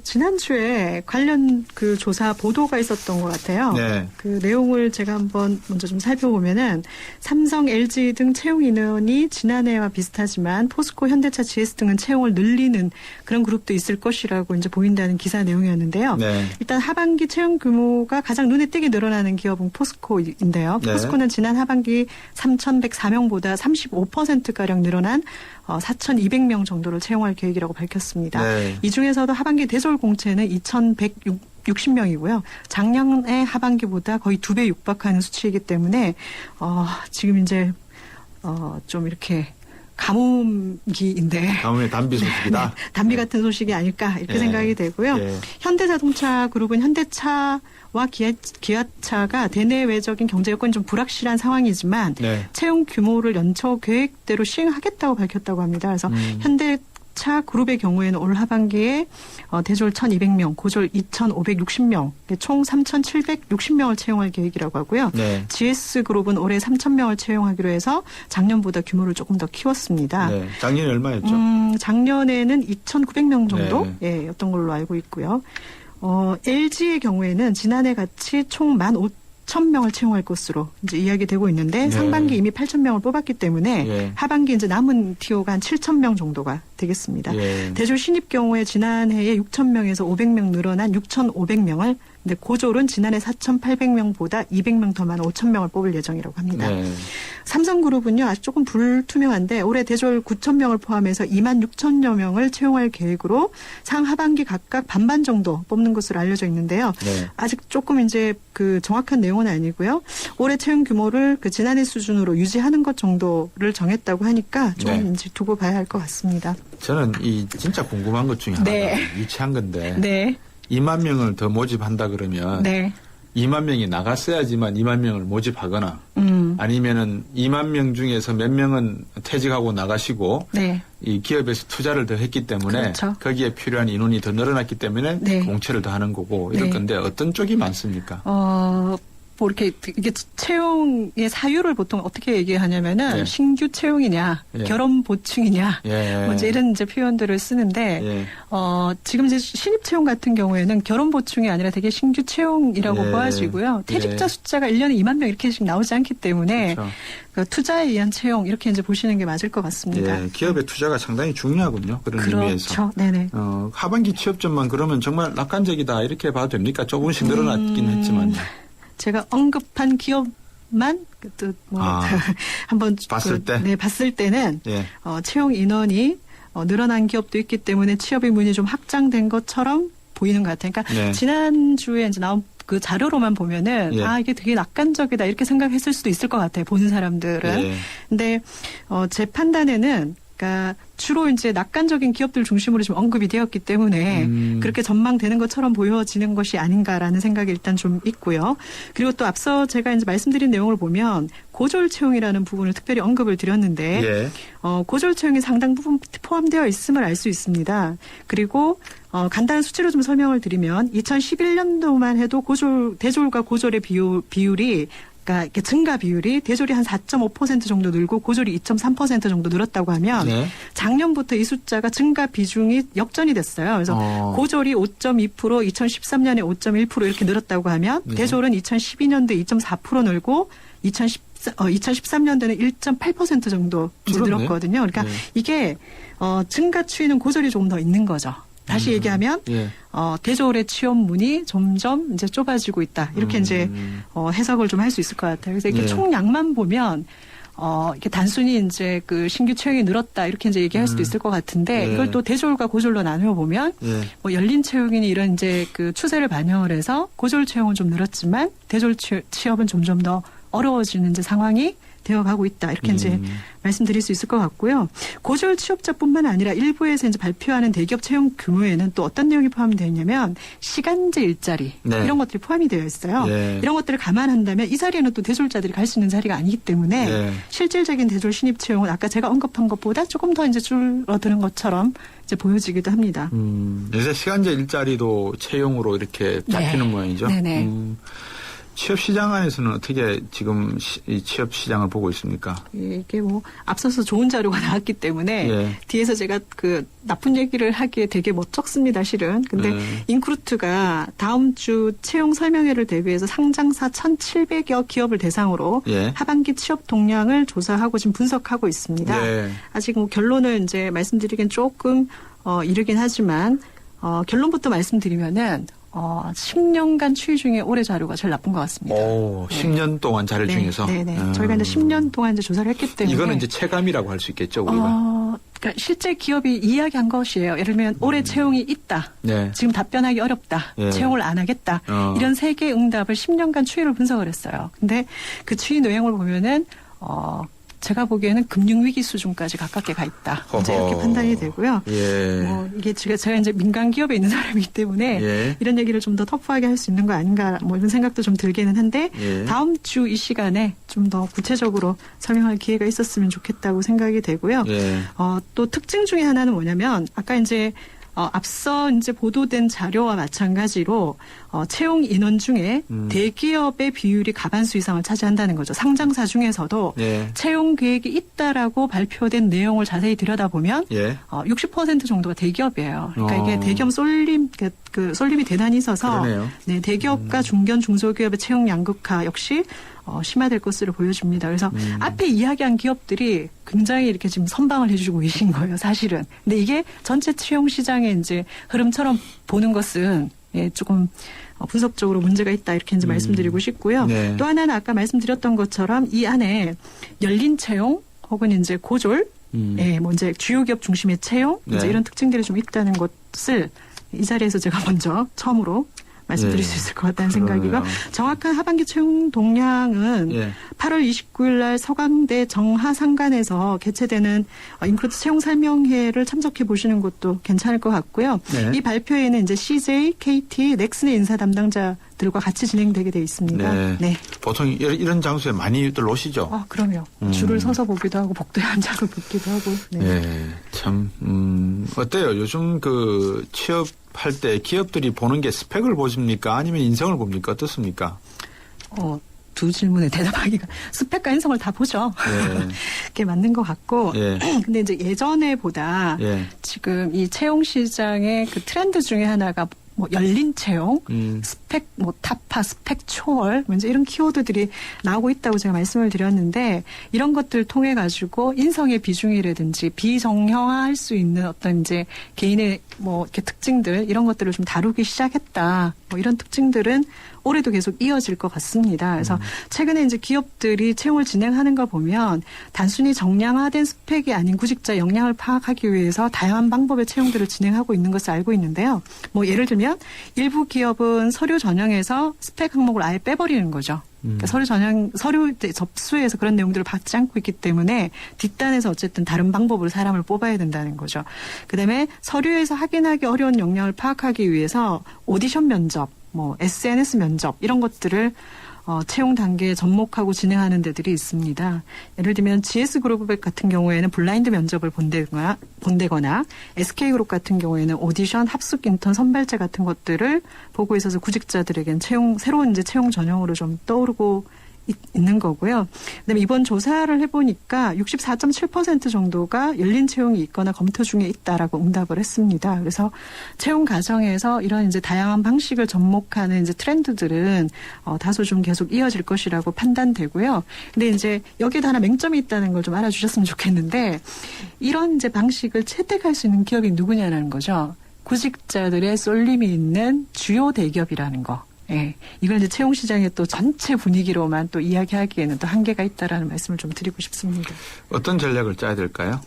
지난주에 관련 조사 보도가 있었던 것 같아요. 네. 그 내용을 제가 한번 먼저 좀 살펴보면은 삼성, LG 등 채용 인원이 지난해와 비슷하지만 포스코, 현대차, GS 등은 채용을 늘리는 그런 그룹도 있을 것이라고 이제 보인다는 기사 내용이었는데요. 네. 일단 하반기 채용 규모가 가장 눈에 띄게 늘어나는 기업은 포스코인데요. 네. 포스코는 지난 하반기 3,104명보다 35%가량 늘어난 4,200명 정도를 채용할 계획이라고 밝혔습니다. 네. 이 중에서도 하반기 대졸 공채는 2,160명이고요. 작년의 하반기보다 거의 2배 육박하는 수치이기 때문에 지금 이제 좀 이렇게 가뭄기인데. 가뭄의 단비 소식이다. 네, 단비 같은 소식이 아닐까 이렇게 네. 생각이 되고요. 네. 현대자동차 그룹은 현대차와 기아차가 대내외적인 경제 여건이 좀 불확실한 상황이지만 네. 채용 규모를 연초 계획대로 시행하겠다고 밝혔다고 합니다. 그래서 현대차 그룹의 경우에는 올 하반기에 대졸 1,200명, 고졸 2,560명, 총 3,760명을 채용할 계획이라고 하고요. 네. GS 그룹은 올해 3,000명을 채용하기로 해서 작년보다 규모를 조금 더 키웠습니다. 네. 작년에 얼마였죠? 작년에는 2,900명 정도 네. 였던 걸로 알고 있고요. LG의 경우에는 지난해 같이 총 15,000명을 채용할 것으로 이제 이야기되고 있는데 네. 상반기 이미 8,000명을 뽑았기 때문에 예. 하반기 이제 남은 티오가 한 7,000명 정도가 되겠습니다. 예. 대졸 신입 경우에 지난해에 6,000명에서 500명 늘어난 6,500명을 근데 고졸은 지난해 4,800명보다 200명 더 많은 5,000명을 뽑을 예정이라고 합니다. 네. 삼성그룹은요, 아직 조금 불투명한데 올해 대졸 9,000명을 포함해서 26,000여 명을 채용할 계획으로 상하반기 각각 반반 정도 뽑는 것으로 알려져 있는데요. 네. 아직 조금 이제 정확한 내용은 아니고요. 올해 채용 규모를 지난해 수준으로 유지하는 것 정도를 정했다고 하니까 좀 네. 이제 두고 봐야 할 것 같습니다. 저는 진짜 궁금한 것 중에 하나가 네. 유치한 건데. 네. 2만 명을 더 모집한다 그러면 네. 2만 명이 나갔어야지만 2만 명을 모집하거나 아니면은 2만 명 중에서 몇 명은 퇴직하고 나가시고 네. 이 기업에서 투자를 더 했기 때문에 그렇죠. 거기에 필요한 인원이 더 늘어났기 때문에 네. 공채를 더 하는 거고 이럴 네. 건데 어떤 쪽이 많습니까? 뭐 이렇게 이게 채용의 사유를 보통 어떻게 얘기하냐면은 예. 신규 채용이냐, 예. 결혼 보충이냐, 예. 뭐 이제 이런 이제 표현들을 쓰는데 예. 지금 이제 신입 채용 같은 경우에는 결혼 보충이 아니라 되게 신규 채용이라고 예. 보아지고요. 퇴직자 예. 숫자가 1년에 2만 명 이렇게씩 나오지 않기 때문에 그렇죠. 그 투자에 의한 채용 이렇게 이제 보시는 게 맞을 것 같습니다. 예, 기업의 투자가 상당히 중요하군요. 그런 의미에서. 그렇죠. 네네. 하반기 취업전만 그러면 정말 낙관적이다 이렇게 봐도 됩니까? 조금씩 늘어났긴 했지만. 제가 언급한 기업만 한번 봤을 때? 네, 봤을 때는 예. 채용 인원이 늘어난 기업도 있기 때문에 취업의 문이 좀 확장된 것처럼 보이는 것 같아요. 그러니까 네. 지난주에 이제 나온 그 자료로만 보면은 예. 이게 되게 낙관적이다 이렇게 생각했을 수도 있을 것 같아요. 보는 사람들은. 예. 근데 제 판단에는 그러니까 주로 이제 낙관적인 기업들 중심으로 좀 언급이 되었기 때문에 그렇게 전망되는 것처럼 보여지는 것이 아닌가라는 생각이 일단 좀 있고요. 그리고 또 앞서 제가 이제 말씀드린 내용을 보면 고졸 채용이라는 부분을 특별히 언급을 드렸는데 예. 고졸 채용이 상당 부분 포함되어 있음을 알 수 있습니다. 그리고 간단한 수치로 좀 설명을 드리면 2011년도만 해도 대졸과 고졸의 비율이 그러니까 이렇게 증가 비율이 대졸이 한 4.5% 정도 늘고 고졸이 2.3% 정도 늘었다고 하면 네. 작년부터 이 숫자가 증가 비중이 역전이 됐어요. 그래서 고졸이 5.2%, 2013년에 5.1% 이렇게 늘었다고 하면 네. 대졸은 2012년도에 2.4% 늘고 2013년도에는 1.8% 정도 이제 그렇네. 늘었거든요. 그러니까 네. 이게 증가 추이는 고졸이 조금 더 있는 거죠. 다시 얘기하면 예. 대졸의 취업문이 점점 이제 좁아지고 있다. 이렇게 이제 해석을 좀 할 수 있을 것 같아요. 그래서 이렇게 예. 총량만 보면 이렇게 단순히 이제 그 신규 채용이 늘었다 이렇게 이제 얘기할 수도 있을 것 같은데 예. 이걸 또 대졸과 고졸로 나누어 보면 예. 뭐 열린 채용이니 이런 이제 그 추세를 반영을 해서 고졸 채용은 좀 늘었지만 대졸 취업은 점점 더 어려워지는 이제 상황이 되어가고 있다. 이렇게 이제 말씀드릴 수 있을 것 같고요. 고졸 취업자뿐만 아니라 일부에서 이제 발표하는 대기업 채용 규모에는 또 어떤 내용이 포함되어 있냐면 시간제 일자리 네. 이런 것들이 포함이 되어 있어요. 예. 이런 것들을 감안한다면 이 자리에는 또 대졸자들이 갈 수 있는 자리가 아니기 때문에 예. 실질적인 대졸 신입 채용은 아까 제가 언급한 것보다 조금 더 이제 줄어드는 것처럼 이제 보여지기도 합니다. 요새 시간제 일자리도 채용으로 이렇게 잡히는 네. 모양이죠. 네네. 취업 시장 안에서는 어떻게 지금 이 취업 시장을 보고 있습니까? 이게 뭐 앞서서 좋은 자료가 나왔기 때문에 예. 뒤에서 제가 그 나쁜 얘기를 하기에 되게 멋쩍습니다, 실은. 근데 인크루트가 다음 주 채용 설명회를 대비해서 상장사 1,700여 기업을 대상으로 예. 하반기 취업 동향을 조사하고 지금 분석하고 있습니다. 네. 아직 뭐 결론을 이제 말씀드리긴 조금 이르긴 하지만 결론부터 말씀드리면은 10년간 추이 중에 올해 자료가 제일 나쁜 것 같습니다. 오, 10년 동안 자료 중에서. 네네. 저희가 이제 10년 동안 이제 조사를 했기 때문에 이거는 이제 체감이라고 할 수 있겠죠, 우리가. 그러니까 실제 기업이 이야기한 것이에요. 예를 들면 올해 채용이 있다. 네. 지금 답변하기 어렵다. 예. 채용을 안 하겠다. 이런 세 개의 응답을 10년간 추이를 분석을 했어요. 근데 그 추이 내용을 보면은 제가 보기에는 금융위기 수준까지 가깝게 가 있다. 이제 이렇게 판단이 되고요. 예. 이게 제가 이제 민간 기업에 있는 사람이기 때문에 예. 이런 얘기를 좀 더 터프하게 할 수 있는 거 아닌가 뭐 이런 생각도 좀 들기는 한데 예. 다음 주 이 시간에 좀 더 구체적으로 설명할 기회가 있었으면 좋겠다고 생각이 되고요. 예. 또 특징 중에 하나는 뭐냐면 아까 이제 앞서 이제 보도된 자료와 마찬가지로 채용 인원 중에 대기업의 비율이 가반수 이상을 차지한다는 거죠. 상장사 중에서도 예. 채용 계획이 있다라고 발표된 내용을 자세히 들여다보면 예. 60% 정도가 대기업이에요. 그러니까 이게 대기업 쏠림이 대단히 있어서 그러네요. 네, 대기업과 중견 중소기업의 채용 양극화 역시 심화될 것으로 보여집니다. 그래서 앞에 이야기한 기업들이 굉장히 이렇게 지금 선방을 해주고 계신 거예요, 사실은. 근데 이게 전체 채용 시장의 이제 흐름처럼 보는 것은 조금 분석적으로 문제가 있다 이렇게 이제 말씀드리고 싶고요. 네. 또 하나는 아까 말씀드렸던 것처럼 이 안에 열린 채용 혹은 이제 고졸, 뭐 이제 주요 기업 중심의 채용 이제 네. 이런 특징들이 좀 있다는 것을 이 자리에서 제가 먼저 처음으로 말씀드릴 네. 수 있을 것 같다는 생각이고 그러네요. 정확한 하반기 채용 동향은 예. 8월 29일 날 서강대 정하상간에서 개최되는 인크루트 채용 설명회를 참석해 보시는 것도 괜찮을 것 같고요. 네. 이 발표회는 이제 CJ, KT, 넥슨의 인사 담당자들과 같이 진행되게 돼 있습니다. 네. 보통 이런 장소에 많이들 오시죠? 그럼요. 줄을 서서 보기도 하고 복도에 앉아서 듣기도 하고. 네. 네. 참 어때요? 요즘 그 취업할 때 기업들이 보는 게 스펙을 보십니까? 아니면 인성을 봅니까? 어떻습니까? 두 질문에 대답하기가 스펙과 인성을 다 보죠. 예. 그게 맞는 것 같고. 예. 근데 이제 예전에보다 예. 지금 이 채용 시장의 그 트렌드 중에 하나가 뭐 열린 채용, 스펙 뭐 타파, 스펙 초월, 이제 이런 키워드들이 나오고 있다고 제가 말씀을 드렸는데 이런 것들을 통해 가지고 인성의 비중이라든지 비정형화할 수 있는 어떤 이제 개인의 뭐 이렇게 특징들 이런 것들을 좀 다루기 시작했다. 뭐 이런 특징들은 올해도 계속 이어질 것 같습니다. 그래서 최근에 이제 기업들이 채용을 진행하는 걸 보면 단순히 정량화된 스펙이 아닌 구직자 역량을 파악하기 위해서 다양한 방법의 채용들을 진행하고 있는 것을 알고 있는데요. 뭐 예를 들면 일부 기업은 서류 전형에서 스펙 항목을 아예 빼버리는 거죠. 그러니까 서류 접수에서 그런 내용들을 받지 않고 있기 때문에 뒷단에서 어쨌든 다른 방법으로 사람을 뽑아야 된다는 거죠. 그다음에 서류에서 확인하기 어려운 역량을 파악하기 위해서 오디션 면접, 뭐 SNS 면접 이런 것들을 채용 단계에 접목하고 진행하는 데들이 있습니다. 예를 들면 GS그룹 같은 경우에는 블라인드 면접을 본대거나 SK그룹 같은 경우에는 오디션, 합숙, 인턴, 선발제 같은 것들을 보고 있어서 구직자들에겐 새로운 이제 채용 전형으로 좀 떠오르고 있는 거고요. 그다음에 이번 조사를 해보니까 64.7% 정도가 열린 채용이 있거나 검토 중에 있다라고 응답을 했습니다. 그래서 채용 과정에서 이런 이제 다양한 방식을 접목하는 이제 트렌드들은 다소 좀 계속 이어질 것이라고 판단되고요. 근데 이제 여기에도 하나 맹점이 있다는 걸 좀 알아주셨으면 좋겠는데 이런 이제 방식을 채택할 수 있는 기업이 누구냐는 거죠. 구직자들의 쏠림이 있는 주요 대기업이라는 거. 예, 이걸 이제 채용 시장의 또 전체 분위기로만 또 이야기하기에는 또 한계가 있다라는 말씀을 좀 드리고 싶습니다. 어떤 전략을 짜야 될까요?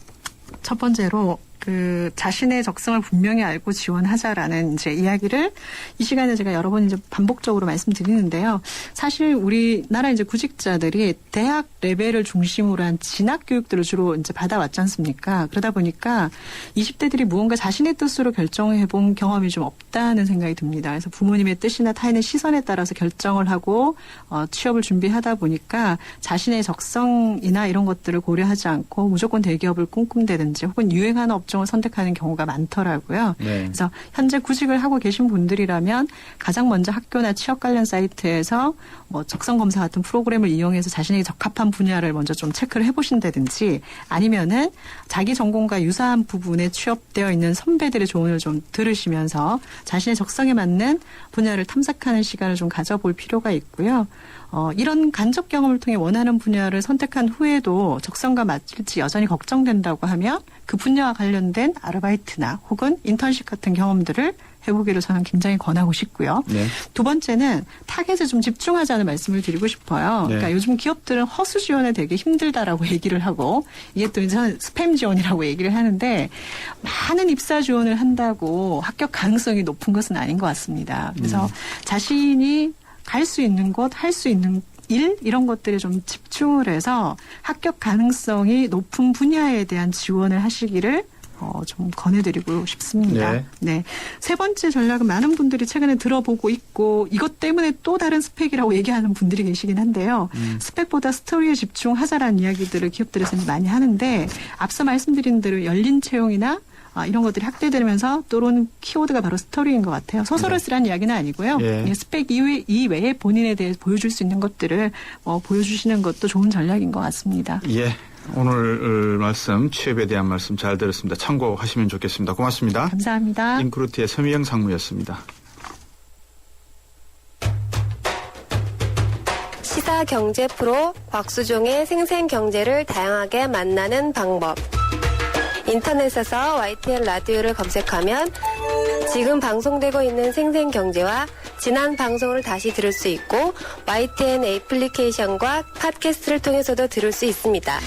첫 번째로 그 자신의 적성을 분명히 알고 지원하자라는 이제 이야기를 이 시간에 제가 여러 번 이제 반복적으로 말씀드리는데요. 사실 우리나라 이제 구직자들이 대학 레벨을 중심으로 한 진학 교육들을 주로 이제 받아왔지 않습니까? 그러다 보니까 20대들이 무언가 자신의 뜻으로 결정해 본 경험이 좀 없다는 생각이 듭니다. 그래서 부모님의 뜻이나 타인의 시선에 따라서 결정을 하고 취업을 준비하다 보니까 자신의 적성이나 이런 것들을 고려하지 않고 무조건 대기업을 꿈꾼다든지 혹은 유행하는 업종을 선택하는 경우가 많더라고요. 네. 그래서 현재 구직을 하고 계신 분들이라면 가장 먼저 학교나 취업 관련 사이트에서 뭐 적성 검사 같은 프로그램을 이용해서 자신에게 적합한 분야를 먼저 좀 체크를 해보신다든지 아니면은 자기 전공과 유사한 부분에 취업되어 있는 선배들의 조언을 좀 들으시면서 자신의 적성에 맞는 분야를 탐색하는 시간을 좀 가져볼 필요가 있고요. 이런 간접 경험을 통해 원하는 분야를 선택한 후에도 적성과 맞을지 여전히 걱정된다고 하면 그 분야와 관련된 아르바이트나 혹은 인턴십 같은 경험들을 해보기를 저는 굉장히 권하고 싶고요. 네. 두 번째는 타겟에 좀 집중하자는 말씀을 드리고 싶어요. 네. 그러니까 요즘 기업들은 허수 지원에 되게 힘들다라고 얘기를 하고 이게 또 이제 스팸 지원이라고 얘기를 하는데 많은 입사 지원을 한다고 합격 가능성이 높은 것은 아닌 것 같습니다. 그래서 자신이 갈 수 있는 곳, 할 수 있는 일 이런 것들에 좀 집중을 해서 합격 가능성이 높은 분야에 대한 지원을 하시기를 좀 권해드리고 싶습니다. 네. 네. 세 번째 전략은 많은 분들이 최근에 들어보고 있고 이것 때문에 또 다른 스펙이라고 얘기하는 분들이 계시긴 한데요. 스펙보다 스토리에 집중하자라는 이야기들을 기업들에서는 많이 하는데 앞서 말씀드린 대로 열린 채용이나 이런 것들이 확대되면서 떠오르는 키워드가 바로 스토리인 것 같아요. 소설을 쓰라는 이야기는 아니고요. 예. 스펙 이외에 본인에 대해 보여줄 수 있는 것들을 보여주시는 것도 좋은 전략인 것 같습니다. 예. 오늘 말씀, 취업에 대한 말씀 잘 들었습니다. 참고하시면 좋겠습니다. 고맙습니다. 감사합니다. 인크루트의 서미영 상무였습니다. 시사 경제 프로 곽수종의 생생경제를 다양하게 만나는 방법. 인터넷에서 YTN 라디오를 검색하면 지금 방송되고 있는 생생경제와 지난 방송을 다시 들을 수 있고 YTN 애플리케이션과 팟캐스트를 통해서도 들을 수 있습니다.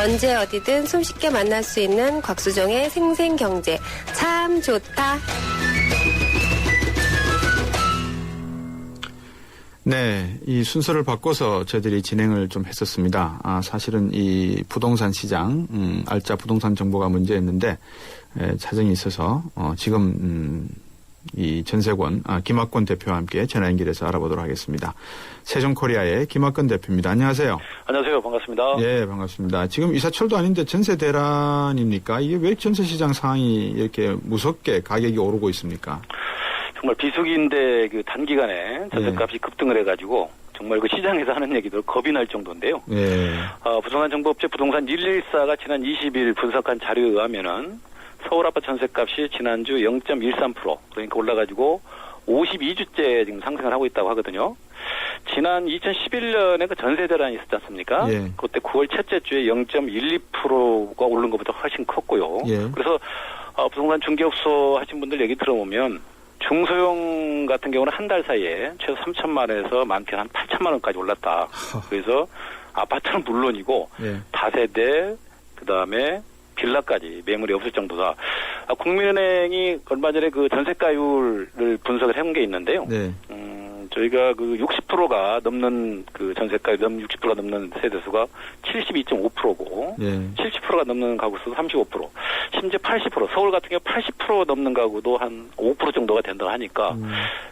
언제 어디든 손쉽게 만날 수 있는 곽수종의 생생경제 참 좋다. 네, 이 순서를 바꿔서 저희들이 진행을 좀 했었습니다. 사실은 이 부동산 시장, 알짜 부동산 정보가 문제였는데, 사정이 있어서, 지금, 이 전세권, 김학권 대표와 함께 전화 연결해서 알아보도록 하겠습니다. 세종코리아의 김학권 대표입니다. 안녕하세요. 안녕하세요. 반갑습니다. 예, 반갑습니다. 지금 이사철도 아닌데 전세 대란입니까? 이게 왜 전세 시장 상황이 이렇게 무섭게 가격이 오르고 있습니까? 정말 비수기인데 그 단기간에 전셋값이 급등을 해가지고 정말 그 시장에서 하는 얘기도 겁이 날 정도인데요. 부동산 정보업체 부동산 114가 지난 20일 분석한 자료에 의하면은 서울 아파트 전셋값이 지난주 0.13% 그러니까 올라가지고 52주째 지금 상승을 하고 있다고 하거든요. 지난 2011년에 그 전세 대란이 있었지 않습니까? 그때 9월 첫째 주에 0.12%가 오른 것보다 훨씬 컸고요. 그래서 부동산 중개업소 하신 분들 얘기 들어보면 중소형 같은 경우는 한 달 사이에 최소 3천만 원에서 많게는 한 8천만 원까지 올랐다. 그래서 아파트는 물론이고 다세대 그다음에 빌라까지 매물이 없을 정도다. 국민은행이 얼마 전에 그 전세가율을 분석을 해온 게 있는데요. 저희가 그 60%가 넘는 그 전세가율 60%가 넘는 세대수가 72.5%고 70%가 넘는 가구수도 35%, 심지어 80% 서울 같은 경우 80% 넘는 가구도 한 5% 정도가 된다고 하니까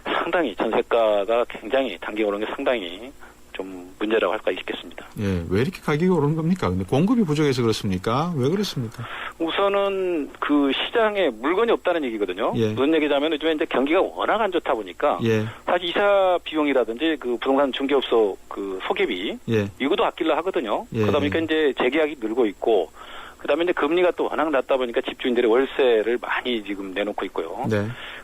상당히 전세가가 굉장히 단기 오른 게 상당히 좀 문제라고 할 수가 있겠습니다. 왜 이렇게 가격이 오르는 겁니까? 근데 공급이 부족해서 그렇습니까? 왜 그렇습니까? 우선은 그 시장에 물건이 없다는 얘기거든요. 무슨 얘기냐면 요즘에 이제 경기가 워낙 안 좋다 보니까 사실 이사 비용이라든지 그 부동산 중개업소 그 소개비 이것도 아끼려 하거든요. 그러다 보니까 이제 재계약이 늘고 있고 그다음에 이제 금리가 또 워낙 낮다 보니까 집주인들이 월세를 많이 지금 내놓고 있고요.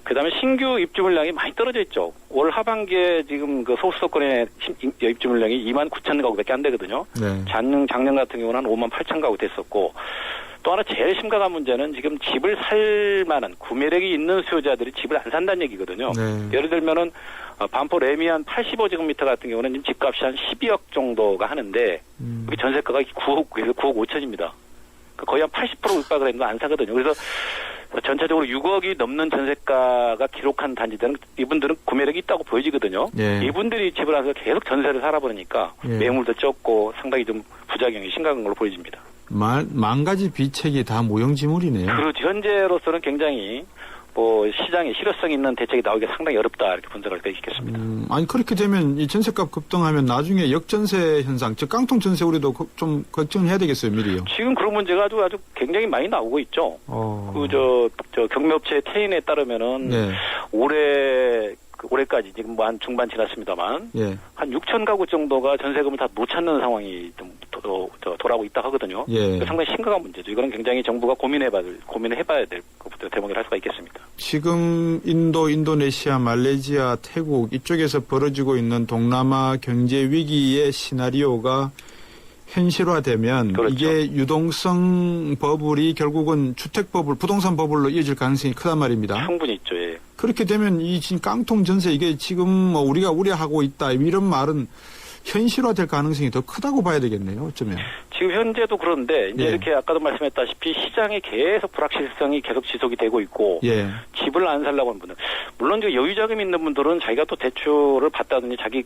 그다음에 신규 입주 물량이 많이 떨어져 있죠. 올 하반기에 지금 그 서울 수도권의 입주 물량이 2만 9천 가구밖에 안 되거든요. 작년 같은 경우는 한 5만 8천 가구 됐었고 또 하나 제일 심각한 문제는 지금 집을 살 만한 구매력이 있는 수요자들이 집을 안 산다는 얘기거든요. 예를 들면은 반포 레미안 85제곱미터 같은 경우는 지금 집값이 한 12억 정도가 하는데 여기 전세가가 9억 5천입니다. 거의 한 80% 육박을 했는데 안 사거든요. 그래서 전체적으로 6억이 넘는 전세가가 기록한 단지들은 이분들은 구매력이 있다고 보여지거든요. 이분들이 집을 와서 계속 전세를 살아버리니까 매물도 적고 상당히 좀 부작용이 심각한 걸로 보여집니다. 만 가지 비책이 다 무용지물이네요. 그렇죠. 현재로서는 굉장히 시장에 실효성 있는 대책이 나오기 상당히 어렵다 이렇게 분석할 수 있겠습니다. 아니 그렇게 되면 이 전세값 급등하면 나중에 역전세 현상, 즉 깡통 전세 우리도 좀 걱정해야 되겠어요, 미리요. 지금 그런 문제가 아주 굉장히 많이 나오고 있죠. 저 경매업체 태인에 따르면은 올해까지 지금 한 중반 지났습니다.만 한 6천 가구 정도가 전세금을 다 못 찾는 상황이 좀 돌아오고 있다 하거든요. 상당히 심각한 문제죠. 이거는 굉장히 정부가 고민해봐야 될 것부터 대목을 할 수가 있겠습니다. 지금 인도, 인도네시아, 말레이시아, 태국 이쪽에서 벌어지고 있는 동남아 경제 위기의 시나리오가 현실화되면 이게 유동성 버블이 결국은 주택버블, 부동산 버블로 이어질 가능성이 크단 말입니다. 충분히 있죠. 그렇게 되면 이 지금 깡통 전세 이게 지금 우리가 우려하고 있다 이런 말은 현실화될 가능성이 더 크다고 봐야 되겠네요. 어쩌면. 지금 현재도 그런데 이제 이렇게 아까도 말씀했다시피 시장에 계속 불확실성이 계속 지속이 되고 있고 집을 안 살려고 하는 분들 물론 여유 자금이 있는 분들은 자기가 또 대출을 받다든지 자기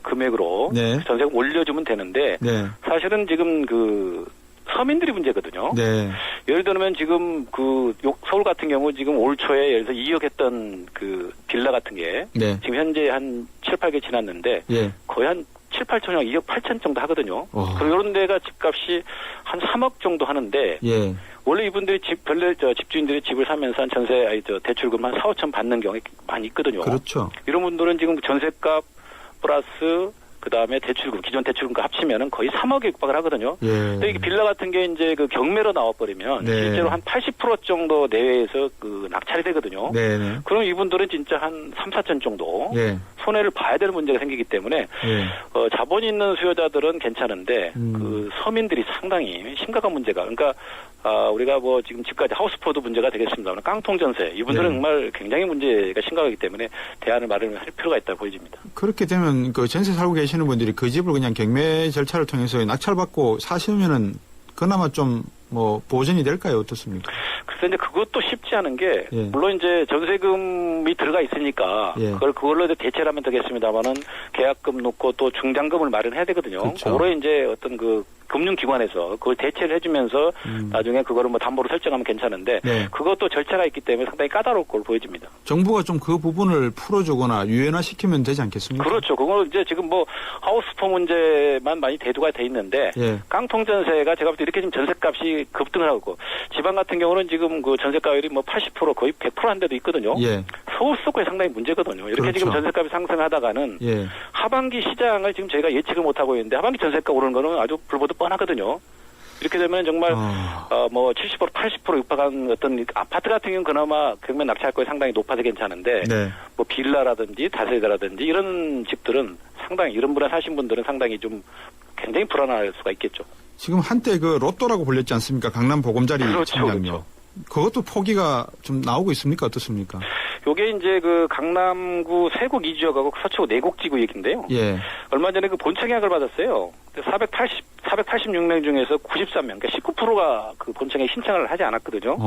금액으로 전세금 올려주면 되는데 사실은 지금 그 서민들이 문제거든요. 예를 들면 지금 그 서울 같은 경우 지금 올 초에 예를 들어서 2억 했던 그 빌라 같은 게 지금 현재 한 7, 8개 지났는데 거의 한 7, 8천억, 2억 8천 정도 하거든요. 그리고 이런 데가 집값이 한 3억 정도 하는데 원래 이분들이 집주인들이 집을 사면서 한 대출금 한 4, 5천 받는 경우가 많이 있거든요. 그렇죠. 이런 분들은 지금 전세값 플러스 그다음에 대출금, 기존 대출금과 합치면은 거의 3억에 육박을 하거든요. 근데 이게 빌라 같은 게 이제 그 경매로 나와버리면 실제로 한 80% 정도 내외에서 그 낙찰이 되거든요. 그럼 이분들은 진짜 한 3, 4천 정도 손해를 봐야 되는 문제가 생기기 때문에 자본이 있는 수요자들은 괜찮은데 그 서민들이 상당히 심각한 문제가 그러니까 우리가 지금 집까지 하우스포드 문제가 되겠습니다만 깡통 전세 이분들은 정말 굉장히 문제가 심각하기 때문에 대안을 마련할 필요가 있다고 보여집니다. 그렇게 되면 그 전세 살고 계시는 분들이 그 집을 그냥 경매 절차를 통해서 낙찰받고 사시면은 그나마 좀 보전이 될까요? 어떻습니까? 글쎄 이제 그것도 쉽지 않은 게 물론 이제 전세금이 들어가 있으니까 그걸로 대체를 하면 되겠습니다만은 계약금 넣고 또 중장금을 마련해야 되거든요. 그거로 이제 어떤 그 금융기관에서 그걸 대체를 해주면서 나중에 그거를 뭐 담보로 설정하면 괜찮은데 네. 그것도 절차가 있기 때문에 상당히 까다로울 걸로 보여집니다. 정부가 좀 그 부분을 풀어주거나 유연화시키면 되지 않겠습니까? 그렇죠. 그거는 이제 지금 뭐 하우스포 문제만 많이 대두가 돼 있는데 예. 깡통 전세가 제가 볼 때 이렇게 지금 전세값이 급등을 하고 지방 같은 경우는 지금 그 전세가율이 뭐 80% 거의 100%한 데도 있거든요. 예. 서울 수도권이 상당히 문제거든요. 이렇게 그렇죠. 지금 전세값이 상승하다가는 예. 하반기 시장을 지금 저희가 예측을 못 하고 있는데 하반기 전세가 오르는 거는 아주 불보듯 뻔하거든요. 이렇게 되면 정말 뭐 70% 80% 육박한 어떤 아파트 같은 경우는 그나마 경매 낙찰 거에 상당히 높아서 괜찮은데 네. 뭐 빌라라든지 다세대라든지 이런 집들은 상당히 이런 분에 사신 분들은 상당히 좀 굉장히 불안할 수가 있겠죠. 지금 한때 그 로또라고 불렸지 않습니까? 강남 보금자리 청약료. 그렇죠. 그것도 포기가 좀 나오고 있습니까? 어떻습니까? 요게 이제 그 강남구 세곡 2지역하고 서초구 내곡지구 얘기인데요. 예. 얼마 전에 그 본청약을 받았어요. 486명 중에서 93명, 그러니까 19%가 그 본청약 신청을 하지 않았거든요.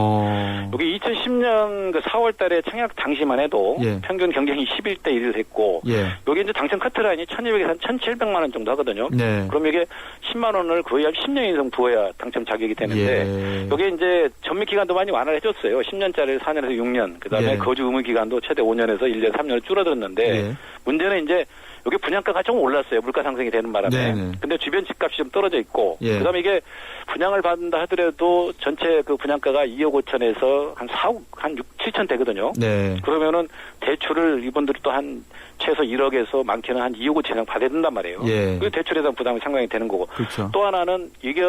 여기 2010년 그 4월 달에 청약 당시만 해도 예. 평균 경쟁이 11대 1을 했고, 예. 여기 이제 당첨 커트라인이 1200에서 한 1700만 원 정도 하거든요. 네. 그럼 이게 10만 원을 거의 한 10년 이상 부어야 당첨 자격이 되는데, 예. 여기 이제 전미 기간도 많이 완화를 해줬어요. 10년짜리를 4년에서 6년, 그 다음에 예. 거주 의무 기간도 최대 5년에서 1년, 3년을 줄어들었는데, 예. 문제는 이제 여기 분양가가 좀 올랐어요. 물가 상승이 되는 바람에. 네네. 근데 주변 집값이 좀 떨어져 있고, 예. 그다음에 이게 분양을 받는다 하더라도 전체 그 분양가가 2억 5천에서 한 4억, 한 6, 7천 되거든요. 네. 그러면은 대출을 이분들이 또 한 최소 1억에서 많게는 한 2억 5천 이상 받아야 된단 말이에요. 예. 그 대출에 대한 부담이 상당히 되는 거고. 그렇죠. 또 하나는 이게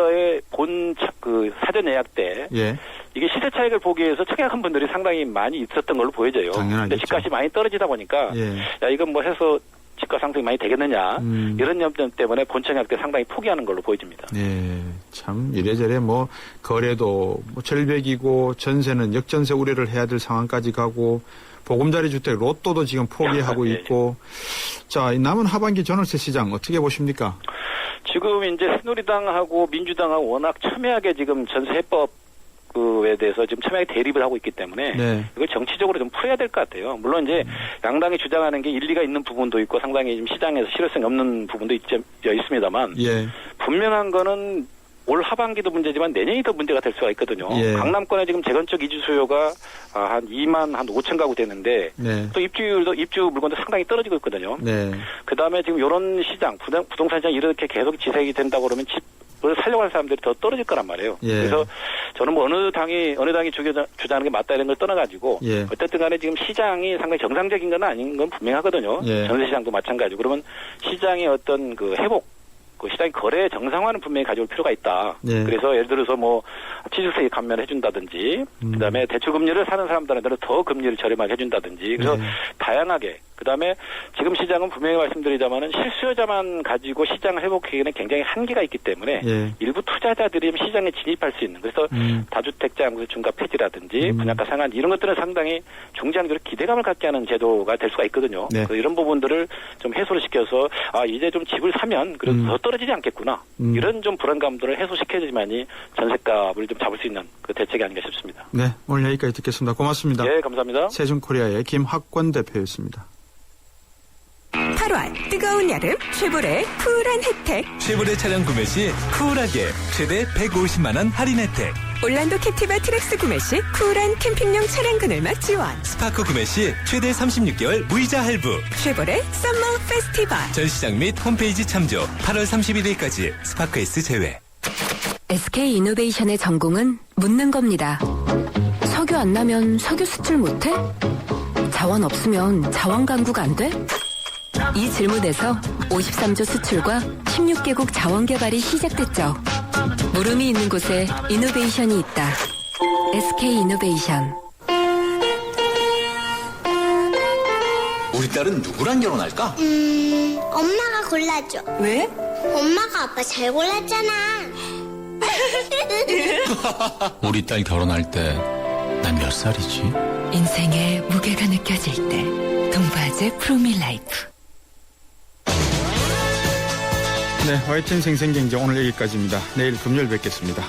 그 사전 예약 때 예. 이게 시세 차익을 보기 위해서 청약한 분들이 상당히 많이 있었던 걸로 보여져요. 당연하겠죠. 근데 집값이 많이 떨어지다 보니까 예. 야 이건 뭐 해서 집값 상승이 많이 되겠느냐 이런 염려 때문에 본청약 때 상당히 포기하는 걸로 보여집니다. 네, 참 이래저래 뭐 거래도 뭐 절벽이고 전세는 역전세 우려를 해야 될 상황까지 가고 보금자리 주택 로또도 지금 포기하고 예. 있고 자, 이 남은 하반기 전월세 시장 어떻게 보십니까? 지금 이제 새누리당하고 민주당하고 워낙 첨예하게 지금 전세 해법 그에 대해서 지금 첨예하게 대립을 하고 있기 때문에 네. 이걸 정치적으로 좀 풀어야 될 것 같아요. 물론 이제 양당이 주장하는 게 일리가 있는 부분도 있고 상당히 지금 시장에서 실효성이 없는 부분도 있습니다만 예. 분명한 거는 올 하반기도 문제지만 내년이 더 문제가 될 수가 있거든요. 예. 강남권에 지금 재건축 이주 수요가 한 2만 한 5천 가구 되는데 네. 또 입주 물건도 상당히 떨어지고 있거든요. 네. 그다음에 지금 이런 시장 부동산 시장 이렇게 계속 지색이 된다고 그러면 집을 살려고 할 사람들이 더 떨어질 거란 말이에요. 예. 그래서 저는 뭐 어느 당이 주장하는 게 맞다 이런 걸 떠나가지고 예. 어쨌든 간에 지금 시장이 상당히 정상적인 건 아닌 건 분명하거든요. 예. 전세 시장도 마찬가지고 그러면 시장의 어떤 그 회복 그 시장 거래 정상화는 분명히 가져올 필요가 있다. 네. 그래서 예를 들어서 뭐 취득세 감면을 해준다든지, 그다음에 대출 금리를 사는 사람들한테는 더 금리를 저렴하게 해준다든지, 그래서 네. 다양하게. 그다음에 지금 시장은 분명히 말씀드리자마는 실수요자만 가지고 시장을 회복하기에는 굉장히 한계가 있기 때문에 예. 일부 투자자들이 시장에 진입할 수 있는 그래서 다주택자 양도 중과 폐지라든지 분양가 상한 이런 것들은 상당히 중장기로 기대감을 갖게 하는 제도가 될 수가 있거든요. 네. 그래서 이런 부분들을 좀 해소를 시켜서 이제 좀 집을 사면 그래도 더 떨어지지 않겠구나 이런 좀 불안감들을 해소시켜야지만이 전세값을 좀 잡을 수 있는 그 대책이 아닌가 싶습니다. 네, 오늘 여기까지 듣겠습니다. 고맙습니다. 예, 감사합니다. 세준코리아의 김학권 대표였습니다. 8월 뜨거운 여름 쉐보레 쿨한 혜택. 쉐보레 차량 구매 시 쿨하게 최대 150만 원 할인 혜택. 올란도 캡티바 트랙스 구매 시 쿨한 캠핑용 차량 그늘막 지원. 스파크 구매 시 최대 36개월 무이자 할부. 쉐보레 썸머 페스티벌. 전시장 및 홈페이지 참조. 8월 31일까지 스파크 S 제외. SK 이노베이션의 전공은 묻는 겁니다. 석유 안 나면 석유 수출 못해? 자원 없으면 자원 강국 안 돼? 이 질문에서 53조 수출과 16개국 자원 개발이 시작됐죠. 물음이 있는 곳에 이노베이션이 있다. SK 이노베이션. 우리 딸은 누구랑 결혼할까? 엄마가 골라줘. 왜? 엄마가 아빠 잘 골랐잖아. 우리 딸 결혼할 때 난 몇 살이지? 인생의 무게가 느껴질 때 동바제 프로밀라이프. 네, 화이팅 생생경제 오늘 여기까지입니다. 내일 금요일 뵙겠습니다.